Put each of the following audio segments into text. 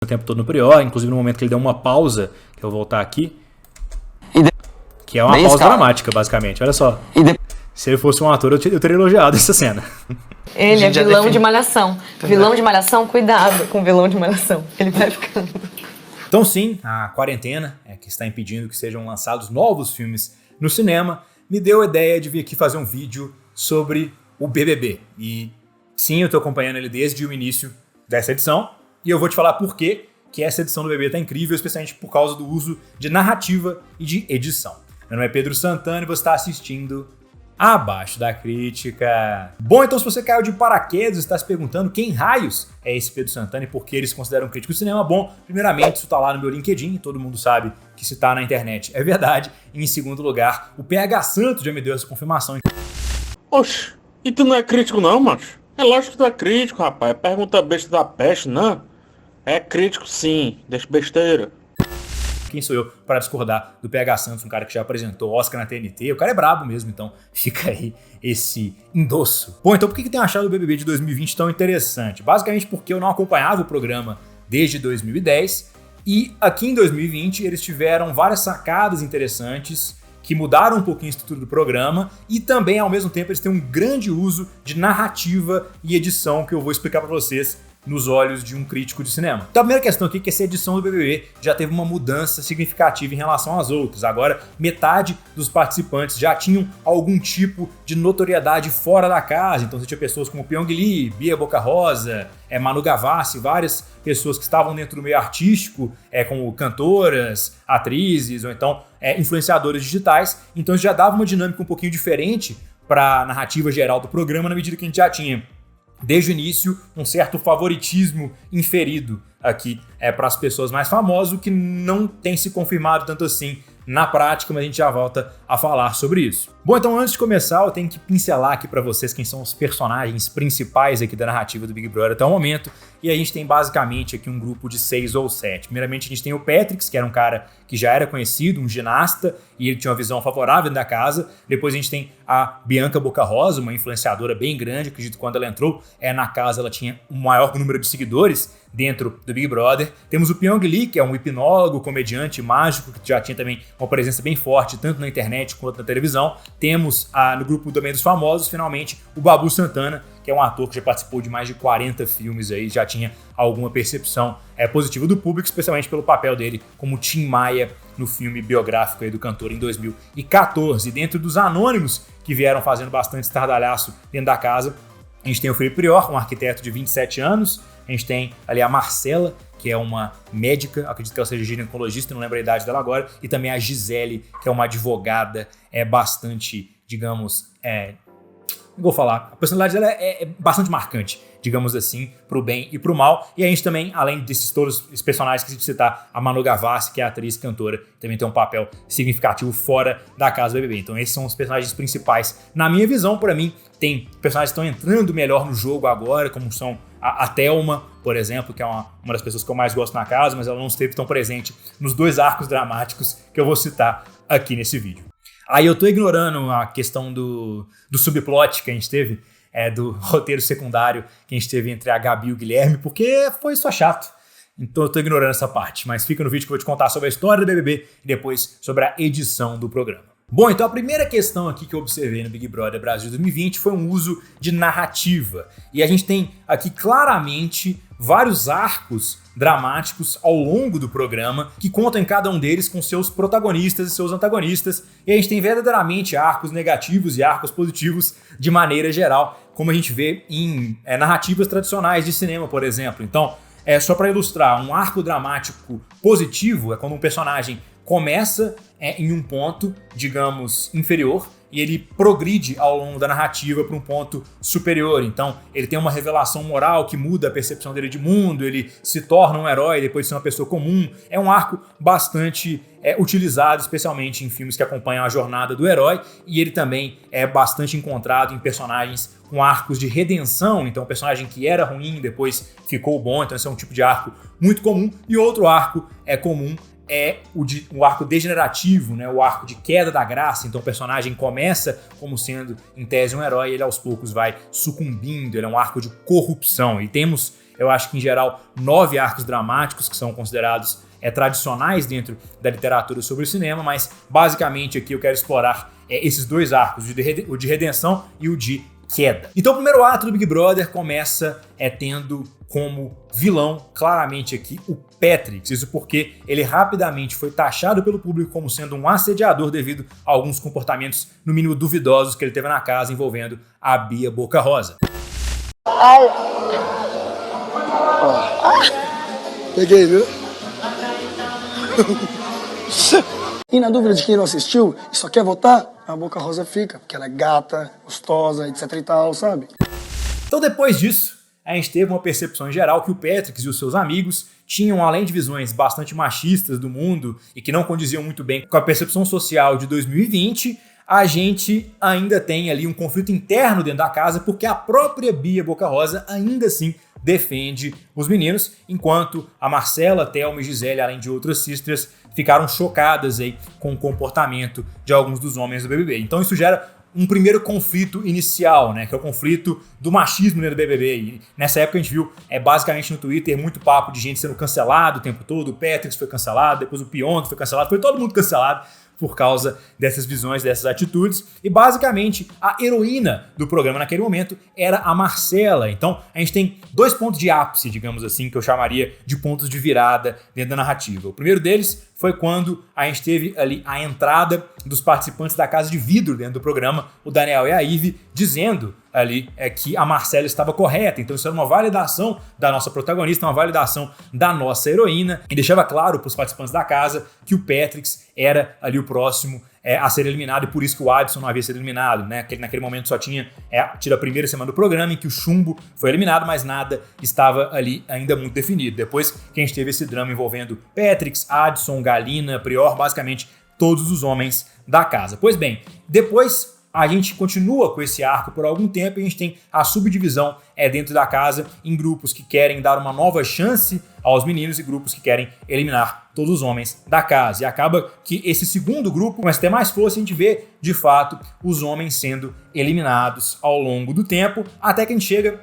o tempo todo no Prior, inclusive no momento que ele deu uma pausa, que eu vou voltar aqui, que é uma pausa dramática, basicamente. Olha só. Se ele fosse um ator, eu teria elogiado essa cena. Ele é vilão de Malhação. Vilão de Malhação, cuidado com o vilão de Malhação. Ele vai ficando. Então sim, a quarentena, que está impedindo que sejam lançados novos filmes no cinema, me deu a ideia de vir aqui fazer um vídeo sobre o BBB. E sim, eu estou acompanhando ele desde o início dessa edição. E eu vou te falar por quê que essa edição do BBB está incrível, especialmente por causa do uso de narrativa e de edição. Meu nome é Pedro Santana e você está assistindo Abaixo da Crítica. Bom, então se você caiu de paraquedas e está se perguntando quem raios é esse Pedro Santana e por que eles consideram crítico de cinema, bom, primeiramente isso está lá no meu LinkedIn, todo mundo sabe que se está na internet é verdade. E em segundo lugar, o PH Santos já me deu essa confirmação. Oxe, e tu não é crítico não, macho? É lógico que tu é crítico, rapaz. Pergunta besta da peste, não? É crítico sim, deixa besteira. Quem sou eu para discordar do PH Santos, um cara que já apresentou Oscar na TNT? O cara é brabo mesmo, então fica aí esse endosso. Bom, então por que eu tenho achado o BBB de 2020 tão interessante? Basicamente porque eu não acompanhava o programa desde 2010 e aqui em 2020 eles tiveram várias sacadas interessantes que mudaram um pouquinho a estrutura do programa e também, ao mesmo tempo, eles têm um grande uso de narrativa e edição que eu vou explicar para vocês nos olhos de um crítico de cinema. Então a primeira questão aqui é que essa edição do BBB já teve uma mudança significativa em relação às outras. Agora, metade dos participantes já tinham algum tipo de notoriedade fora da casa. Então você tinha pessoas como Pyong Lee, Bia Boca Rosa, Manu Gavassi, várias pessoas que estavam dentro do meio artístico, como cantoras, atrizes ou então influenciadoras digitais. Então isso já dava uma dinâmica um pouquinho diferente para a narrativa geral do programa, na medida que a gente já tinha desde o início um certo favoritismo inferido aqui para as pessoas mais famosas, o que não tem se confirmado tanto assim na prática, mas a gente já volta a falar sobre isso. Bom, então antes de começar, eu tenho que pincelar aqui para vocês quem são os personagens principais aqui da narrativa do Big Brother até o momento, e a gente tem basicamente aqui um grupo de 6 ou 7. Primeiramente a gente tem o Patrick, que era um cara que já era conhecido, um ginasta, e ele tinha uma visão favorável dentro da casa. Depois a gente tem a Bianca Boca Rosa, uma influenciadora bem grande, acredito que quando ela entrou na casa ela tinha um maior número de seguidores dentro do Big Brother. Temos o Pyong Lee, que é um hipnólogo, comediante, mágico, que já tinha também uma presença bem forte, tanto na internet quanto na televisão. Temos no grupo também dos famosos, finalmente, o Babu Santana, que é um ator que já participou de mais de 40 filmes aí, já tinha alguma percepção positiva do público, especialmente pelo papel dele como Tim Maia no filme biográfico aí do cantor em 2014. Dentro dos anônimos que vieram fazendo bastante estardalhaço dentro da casa, a gente tem o Felipe Prior, um arquiteto de 27 anos, a gente tem ali a Marcela, que é uma médica, acredito que ela seja ginecologista, não lembro a idade dela agora, e também a Gisele, que é uma advogada, bastante, digamos, não vou falar, a personalidade dela é bastante marcante, digamos assim, pro bem e pro mal. E a gente também, além desses todos os personagens que a gente citar, a Manu Gavassi, que é a atriz e cantora, também tem um papel significativo fora da casa do BBB. Então esses são os personagens principais. Na minha visão, para mim, tem personagens que estão entrando melhor no jogo agora, como são a Thelma, por exemplo, que é uma das pessoas que eu mais gosto na casa, mas ela não esteve tão presente nos 2 arcos dramáticos que eu vou citar aqui nesse vídeo. Aí eu tô ignorando a questão do subplot que a gente teve, do roteiro secundário que a gente teve entre a Gabi e o Guilherme, porque foi só chato. Então eu tô ignorando essa parte, mas fica no vídeo que eu vou te contar sobre a história do BBB e depois sobre a edição do programa. Bom, então a primeira questão aqui que eu observei no Big Brother Brasil 2020 foi um uso de narrativa. E a gente tem aqui claramente vários arcos dramáticos ao longo do programa que contam em cada um deles com seus protagonistas e seus antagonistas. E a gente tem verdadeiramente arcos negativos e arcos positivos de maneira geral, como a gente vê em narrativas tradicionais de cinema, por exemplo. Então, só para ilustrar, um arco dramático positivo é quando um personagem começa em um ponto, digamos, inferior, e ele progride ao longo da narrativa para um ponto superior. Então, ele tem uma revelação moral que muda a percepção dele de mundo, ele se torna um herói depois de ser uma pessoa comum. É um arco bastante utilizado, especialmente em filmes que acompanham a jornada do herói, e ele também é bastante encontrado em personagens com arcos de redenção. Então, um personagem que era ruim depois ficou bom, então esse é um tipo de arco muito comum. E outro arco comum o arco degenerativo, né? O arco de queda da graça. Então o personagem começa como sendo, em tese, um herói e ele aos poucos vai sucumbindo. Ele é um arco de corrupção. E temos eu acho que em geral 9 arcos dramáticos que são considerados tradicionais dentro da literatura sobre o cinema, mas basicamente aqui eu quero explorar esses 2 arcos, o de redenção e o de queda. Então o primeiro ato do Big Brother começa tendo como vilão, claramente aqui, o Patrick. Isso porque ele rapidamente foi taxado pelo público como sendo um assediador devido a alguns comportamentos, no mínimo duvidosos, que ele teve na casa envolvendo a Bia Boca Rosa. Peguei, viu? E na dúvida de quem não assistiu e só quer votar, a Boca Rosa fica, porque ela é gata, gostosa, etc e tal, sabe? Então depois disso, a gente teve uma percepção em geral que o Patrick e os seus amigos tinham, além de visões bastante machistas do mundo e que não condiziam muito bem com a percepção social de 2020, a gente ainda tem ali um conflito interno dentro da casa, porque a própria Bia Boca Rosa ainda assim defende os meninos, enquanto a Marcela, Thelma e Gisele, além de outras sisters, ficaram chocadas aí com o comportamento de alguns dos homens do BBB. Então isso gera um primeiro conflito inicial, né, que é o conflito do machismo dentro do BBB. E nessa época a gente viu, basicamente no Twitter, muito papo de gente sendo cancelado o tempo todo. O Patrick foi cancelado, depois o Pyong foi cancelado, foi todo mundo cancelado por causa dessas visões, dessas atitudes. E basicamente a heroína do programa naquele momento era a Marcela. Então a gente tem 2 pontos de ápice, digamos assim, que eu chamaria de pontos de virada dentro da narrativa. O primeiro deles foi quando a gente teve ali a entrada dos participantes da Casa de Vidro dentro do programa, o Daniel e a Ivy, dizendo ali que a Marcela estava correta. Então isso era uma validação da nossa protagonista, uma validação da nossa heroína, e deixava claro para os participantes da casa que o Patrick era ali o próximo a ser eliminado, e por isso que o Adson não havia sido eliminado, né? Que naquele momento só tinha tido a primeira semana do programa em que o Chumbo foi eliminado, mas nada estava ali ainda muito definido. Depois que a gente teve esse drama envolvendo Patrick, Adson, Galina, Prior, basicamente todos os homens da casa. Pois bem, depois a gente continua com esse arco por algum tempo e a gente tem a subdivisão dentro da casa em grupos que querem dar uma nova chance aos meninos e grupos que querem eliminar todos os homens da casa. E acaba que esse segundo grupo começa a ter mais força e a gente vê, de fato, os homens sendo eliminados ao longo do tempo, até que a gente chega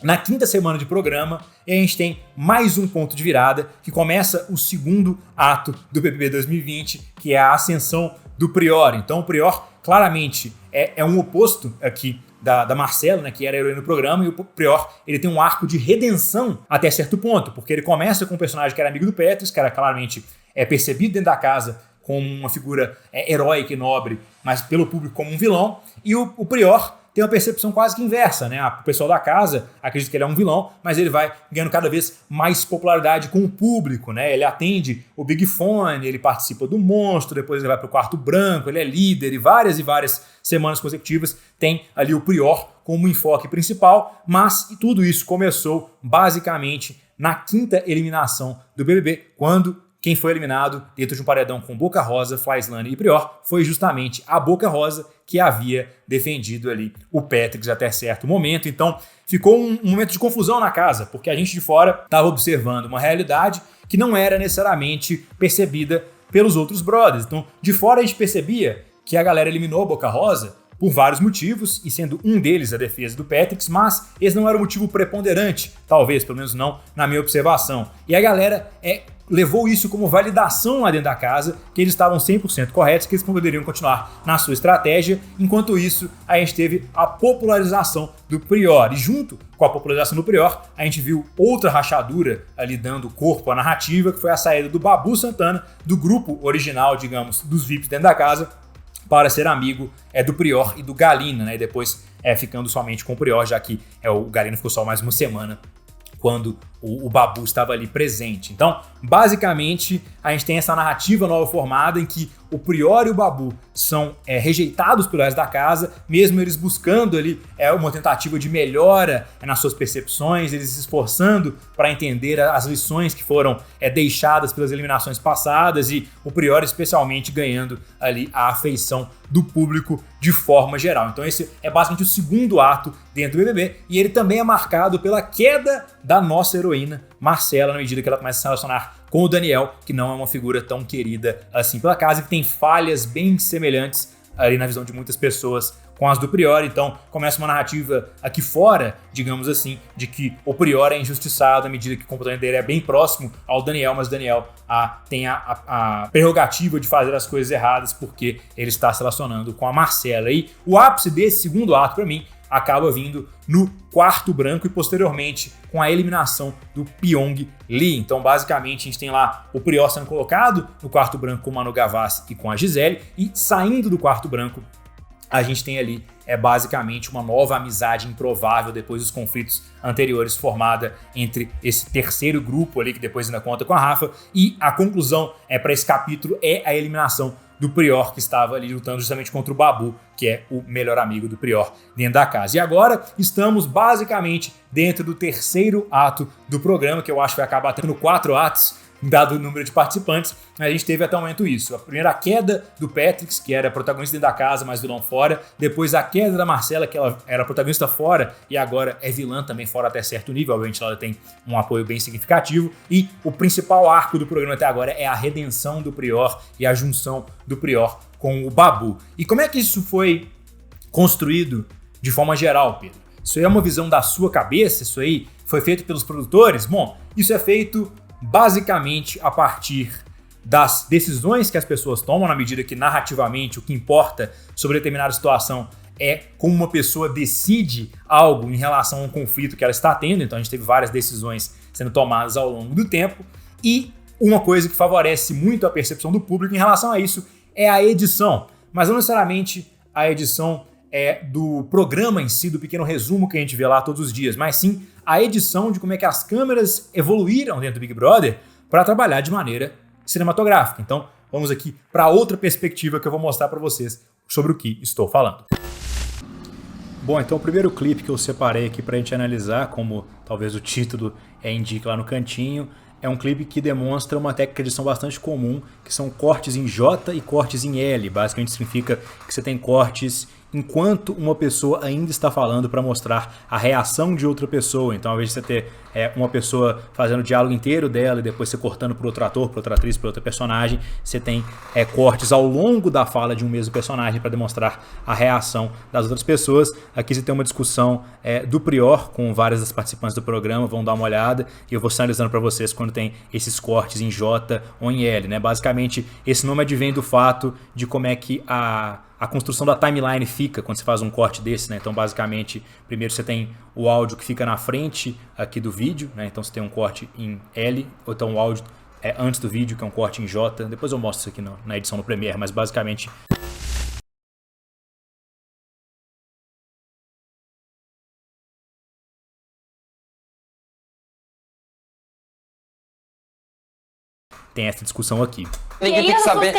na 5ª semana de programa e a gente tem mais um ponto de virada, que começa o segundo ato do BBB 2020, que é a ascensão do Prior. Então o Prior claramente é um oposto aqui da Marcela, né, que era a heroína do programa, e o Prior ele tem um arco de redenção até certo ponto, porque ele começa com um personagem que era amigo do Patrick, que era claramente percebido dentro da casa como uma figura heróica e nobre, mas pelo público como um vilão, e o Prior tem uma percepção quase que inversa, né? O pessoal da casa acredita que ele é um vilão, mas ele vai ganhando cada vez mais popularidade com o público, né? Ele atende o Big Fone, ele participa do Monstro, depois ele vai para o Quarto Branco, ele é líder e várias semanas consecutivas tem ali o Prior como enfoque principal, mas tudo isso começou basicamente na 5ª eliminação do BBB, quando quem foi eliminado dentro de um paredão com Boca Rosa, Flyslane e Prior foi justamente a Boca Rosa, que havia defendido ali o Patrick até certo momento. Então ficou um momento de confusão na casa, porque a gente de fora estava observando uma realidade que não era necessariamente percebida pelos outros brothers. Então de fora a gente percebia que a galera eliminou a Boca Rosa por vários motivos, e sendo um deles a defesa do Patrick, mas esse não era o motivo preponderante, talvez, pelo menos não na minha observação. E a galera levou isso como validação lá dentro da casa, que eles estavam 100% corretos, que eles poderiam continuar na sua estratégia. Enquanto isso, a gente teve a popularização do Prior, e junto com a popularização do Prior, a gente viu outra rachadura ali dando corpo à narrativa, que foi a saída do Babu Santana, do grupo original, digamos, dos VIPs dentro da casa, para ser amigo do Prior e do Galina, né? E depois ficando somente com o Prior, já que o Galina ficou só mais uma semana quando o Babu estava ali presente. Então, basicamente, a gente tem essa narrativa nova formada em que o Prior e o Babu são rejeitados pelo resto da casa, mesmo eles buscando ali uma tentativa de melhora nas suas percepções, eles se esforçando para entender as lições que foram deixadas pelas eliminações passadas, e o Prior especialmente ganhando ali a afeição do público de forma geral. Então esse é basicamente o segundo ato dentro do BBB, e ele também é marcado pela queda da nossa heroína Marcela, na medida que ela começa a se relacionar com o Daniel, que não é uma figura tão querida assim pela casa, que tem falhas bem semelhantes ali na visão de muitas pessoas, com as do Prior. Então começa uma narrativa aqui fora, digamos assim, de que o Prior é injustiçado à medida que o comportamento dele é bem próximo ao Daniel, mas o Daniel tem a prerrogativa de fazer as coisas erradas porque ele está se relacionando com a Marcela. E o ápice desse segundo ato, para mim, acaba vindo no quarto branco e posteriormente com a eliminação do Pyong Lee. Então, basicamente, a gente tem lá o Prior sendo colocado no quarto branco com o Manu Gavassi e com a Gisele, e saindo do quarto branco, a gente tem ali basicamente uma nova amizade improvável depois dos conflitos anteriores formada entre esse terceiro grupo ali, que depois ainda conta com a Rafa, e a conclusão para esse capítulo é a eliminação do Prior, que estava ali lutando justamente contra o Babu, que é o melhor amigo do Prior dentro da casa. E agora estamos basicamente dentro do terceiro ato do programa, que eu acho que vai acabar tendo 4 atos, dado o número de participantes. A gente teve até o momento isso. A primeira, a queda do Patrick, que era protagonista dentro da casa, mas vilão fora. Depois a queda da Marcela, que ela era protagonista fora e agora é vilã também fora até certo nível. Obviamente ela tem um apoio bem significativo. E o principal arco do programa até agora é a redenção do Prior e a junção do Prior com o Babu. E como é que isso foi construído de forma geral, Pedro? Isso aí é uma visão da sua cabeça? Isso aí foi feito pelos produtores? Bom, isso é feito basicamente a partir das decisões que as pessoas tomam, na medida que narrativamente o que importa sobre determinada situação é como uma pessoa decide algo em relação a um conflito que ela está tendo. Então a gente teve várias decisões sendo tomadas ao longo do tempo, e uma coisa que favorece muito a percepção do público em relação a isso é a edição, mas não necessariamente a edição do programa em si, do pequeno resumo que a gente vê lá todos os dias, mas sim a edição de como é que as câmeras evoluíram dentro do Big Brother para trabalhar de maneira cinematográfica. Então, vamos aqui para outra perspectiva que eu vou mostrar para vocês sobre o que estou falando. Bom, então o primeiro clipe que eu separei aqui para a gente analisar, como talvez o título indique lá no cantinho, é um clipe que demonstra uma técnica de edição bastante comum, que são cortes em J e cortes em L. Basicamente significa que você tem cortes enquanto uma pessoa ainda está falando para mostrar a reação de outra pessoa. Então, ao invés de você ter uma pessoa fazendo o diálogo inteiro dela e depois você cortando para outro ator, para outra atriz, para outra personagem, você tem cortes ao longo da fala de um mesmo personagem para demonstrar a reação das outras pessoas. Aqui você tem uma discussão do Prior com várias das participantes do programa, vão dar uma olhada e eu vou sinalizando para vocês quando tem esses cortes em J ou em L, né? Basicamente, esse nome advém do fato de como é que a construção da timeline fica quando você faz um corte desse, né? Então, basicamente, primeiro você tem o áudio que fica na frente aqui do vídeo, né? Então você tem um corte em L, ou então o áudio antes do vídeo, que é um corte em J. Depois eu mostro isso aqui na edição no Premiere, mas basicamente tem essa discussão aqui. Ninguém tem que saber.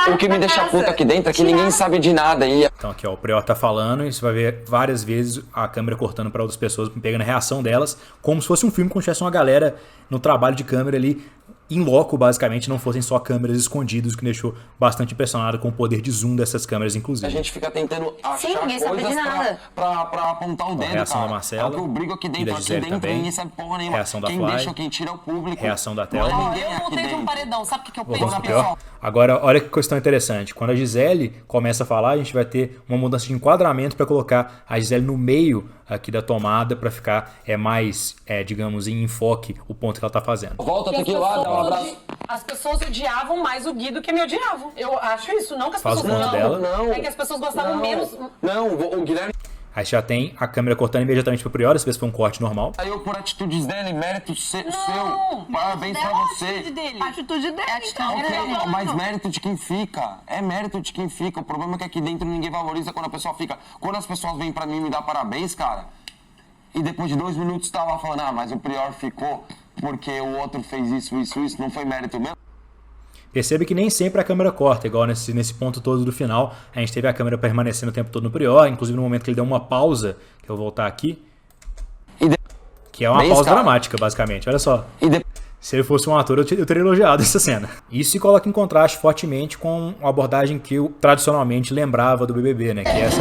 O que me deixa puto aqui dentro é que ninguém sabe de nada. Então aqui, ó, o Prior tá falando e você vai ver várias vezes a câmera cortando para outras pessoas, pegando a reação delas, como se fosse um filme, como se tivesse uma galera no trabalho de câmera ali, em loco, basicamente, não fossem só câmeras escondidas, o que me deixou bastante impressionado com o poder de zoom dessas câmeras, inclusive. A gente fica tentando achar coisas pra apontar o dedo, reação da Marcela, é o que eu brigo aqui dentro, e da Gisele também. Ninguém sabe porra nenhuma. Reação da quem Fly, deixa, quem tira é o público. Reação da Thelma. Eu voltei de um paredão, sabe o que eu penso na Prior. pessoa? Agora, olha que questão interessante. Quando a Gisele começa a falar, a gente vai ter uma mudança de enquadramento para colocar a Gisele no meio aqui da tomada para ficar mais, digamos, em enfoque o ponto que ela tá fazendo. Volta aqui lá, dá um abraço. As pessoas odiavam mais o Gui do que me odiavam. Eu acho isso, não que as Faz o pessoas ponto dela. Não. É que as pessoas gostavam menos. Não, o Guilherme. Aí já tem a câmera cortando imediatamente pro Prior, essa vez foi um corte normal. Saiu por atitudes dele, mérito seu. Parabéns pra você. Atitude dele. Ok, mas mérito de quem fica. É mérito de quem fica. O problema é que aqui dentro ninguém valoriza quando a pessoa fica. Quando as pessoas vêm pra mim me dar parabéns, cara, e depois de 2 minutos tá lá falando, mas o Prior ficou porque o outro fez isso, não foi mérito mesmo. Percebe que nem sempre a câmera corta, igual nesse ponto todo do final. A gente teve a câmera permanecendo o tempo todo no Prior, inclusive no momento que ele deu uma pausa, que eu vou voltar aqui, que é uma pausa dramática, basicamente. Olha só. Se ele fosse um ator, eu teria elogiado essa cena. Isso se coloca em contraste fortemente com a abordagem que eu tradicionalmente lembrava do BBB, né? Que essa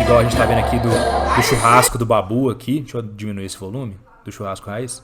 igual a gente tá vendo aqui do churrasco do Babu aqui. Deixa eu diminuir esse volume do churrasco raiz.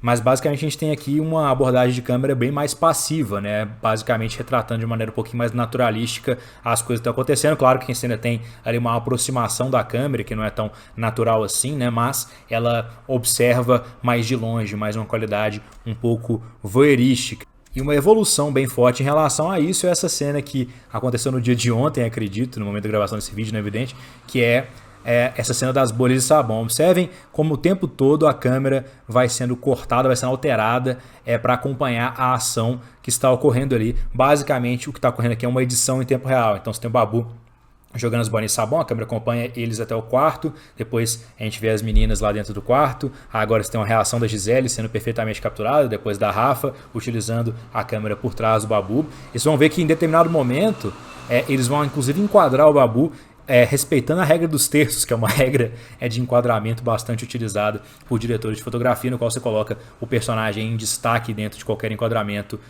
Mas basicamente a gente tem aqui uma abordagem de câmera bem mais passiva, né? Basicamente retratando de maneira um pouquinho mais naturalística as coisas que estão acontecendo. Claro que a gente ainda tem ali uma aproximação da câmera, que não é tão natural assim, né? Mas ela observa mais de longe, mais uma qualidade um pouco voyeurística. E uma evolução bem forte em relação a isso é essa cena que aconteceu no dia de ontem, acredito, no momento da gravação desse vídeo, não é evidente, que é essa cena das bolhas de sabão. Observem como o tempo todo a câmera vai sendo cortada, vai sendo alterada para acompanhar a ação que está ocorrendo ali. Basicamente o que está ocorrendo aqui é uma edição em tempo real. Então você tem o Babu jogando as bolinhas de sabão, a câmera acompanha eles até o quarto, depois a gente vê as meninas lá dentro do quarto, agora você tem uma reação da Gisele sendo perfeitamente capturada, depois da Rafa utilizando a câmera por trás do Babu. E vocês vão ver que em determinado momento eles vão inclusive enquadrar o Babu respeitando a regra dos terços, que é uma regra de enquadramento bastante utilizada por diretores de fotografia, no qual você coloca o personagem em destaque dentro de qualquer enquadramento,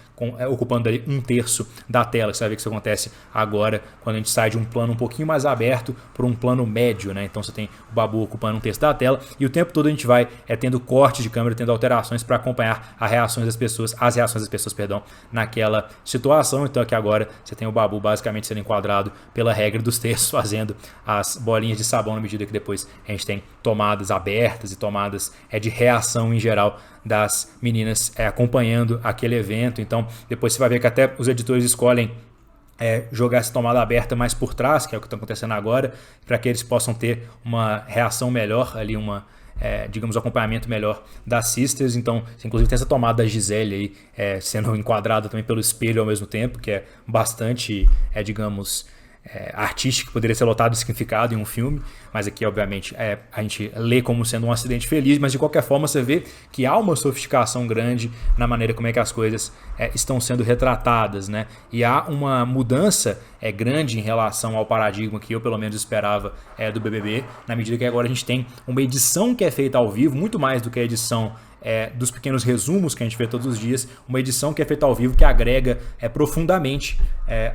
ocupando ali 1/3 da tela. Você vai ver que isso acontece agora quando a gente sai de um plano um pouquinho mais aberto para um plano médio, né? Então você tem o Babu ocupando 1/3 da tela e o tempo todo a gente vai tendo corte de câmera, tendo alterações para acompanhar as reações das pessoas, naquela situação. Então aqui agora você tem o Babu basicamente sendo enquadrado pela regra dos terços, fazendo as bolinhas de sabão na medida que depois a gente tem tomadas abertas e tomadas de reação em geral das meninas acompanhando aquele evento. Então depois você vai ver que até os editores escolhem jogar essa tomada aberta mais por trás, que é o que está acontecendo agora, para que eles possam ter uma reação melhor ali, digamos, acompanhamento melhor das sisters. Então você inclusive tem essa tomada da Gisele aí sendo enquadrada também pelo espelho ao mesmo tempo, que é bastante, digamos, artístico, poderia ser lotado de significado em um filme, mas aqui obviamente a gente lê como sendo um acidente feliz, mas de qualquer forma você vê que há uma sofisticação grande na maneira como é que as coisas estão sendo retratadas, né? E há uma mudança grande em relação ao paradigma que eu pelo menos esperava do BBB, na medida que agora a gente tem uma edição que é feita ao vivo, muito mais do que a edição dos pequenos resumos que a gente vê todos os dias, uma edição que é feita ao vivo que agrega profundamente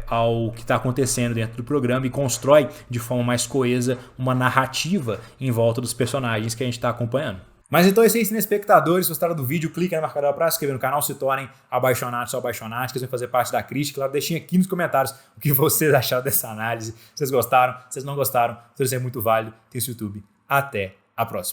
ao que está acontecendo dentro do programa e constrói de forma mais coesa uma narrativa em volta dos personagens que a gente está acompanhando. Mas então é isso aí, telespectadores. Se gostaram do vídeo, clique na marcadora para se inscrever no canal, se tornem apaixonados ou apaixonadas, que vocês vão fazer parte da crítica. Lá, deixem aqui nos comentários o que vocês acharam dessa análise. Se vocês gostaram, se vocês não gostaram, tudo isso é muito válido. Tem esse YouTube. Até a próxima.